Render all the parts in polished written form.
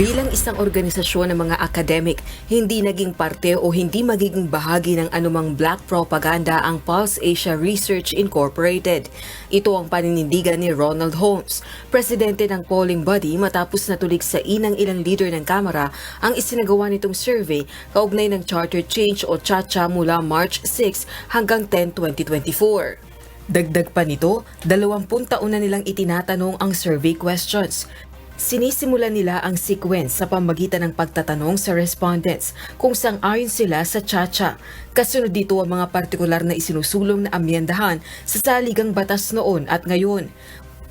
Bilang isang organisasyon ng mga academic, hindi naging parte o hindi magiging bahagi ng anumang black propaganda ang Pulse Asia Research Incorporated. Ito ang paninindigan ni Ronald Holmes, presidente ng polling body matapos natulig sa inang ilang leader ng Kamara ang isinagawa nitong survey kaugnay ng charter change o CHA-CHA mula March 6 hanggang 10, 2024. Dagdag pa nito, 20 taon na nilang itinatanong ang survey questions. Sinisimulan nila ang sequence sa pamagitan ng pagtatanong sa respondents kung sang-ayon sila sa CHA-CHA. Kasunod dito ang mga partikular na isinusulong na amyendahan sa saligang batas noon at ngayon.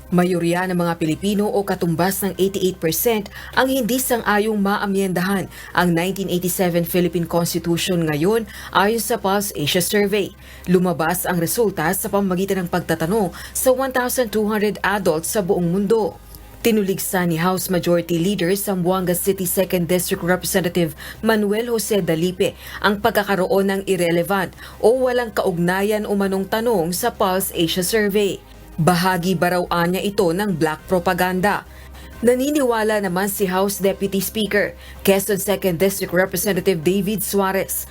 Mayorya ng mga Pilipino o katumbas ng 88% ang hindi sang-ayong maamyendahan ang 1987 Philippine Constitution ngayon ayon sa Pulse Asia Survey. Lumabas ang resulta sa pamamagitan ng pagtatanong sa 1,200 adults sa buong mundo. Tinuligsa ni House Majority Leader Zamboanga City 2nd District Representative Manuel Jose Dalipe ang pagkakaroon ng irrelevant o walang kaugnayan umanong tanong sa Pulse Asia Survey. Bahagi ba raw niya ito ng black propaganda? Naniniwala naman si House Deputy Speaker, Quezon 2nd District Representative David Suarez,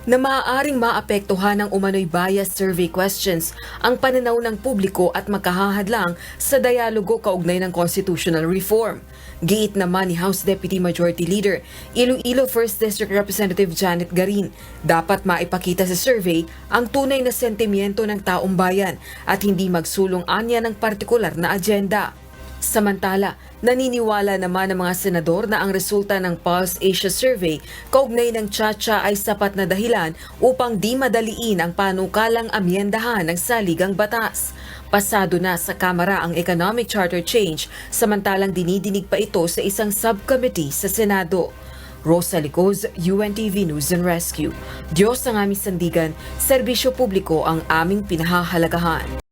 na maaaring maapektuhan ng umano'y bias survey questions ang pananaw ng publiko at makahahadlang sa dialogo kaugnay ng constitutional reform. Giit naman ni House Deputy Majority Leader Iloilo 1st District Representative Janet Garin, dapat maipakita sa survey ang tunay na sentimiento ng taong bayan at hindi magsulong anya ng partikular na agenda. Samantala, naniniwala naman ang mga senador na ang resulta ng Pulse Asia Survey kaugnay ng CHA-CHA ay sapat na dahilan upang di madaliin ang panukalang amyendahan ng saligang batas. Pasado na sa Kamara ang Economic Charter Change, samantalang dinidinig pa ito sa isang subcommittee sa Senado. Rosa Licoz, UNTV News and Rescue. Diyos ang aming sandigan, serbisyo publiko ang aming pinahahalagahan.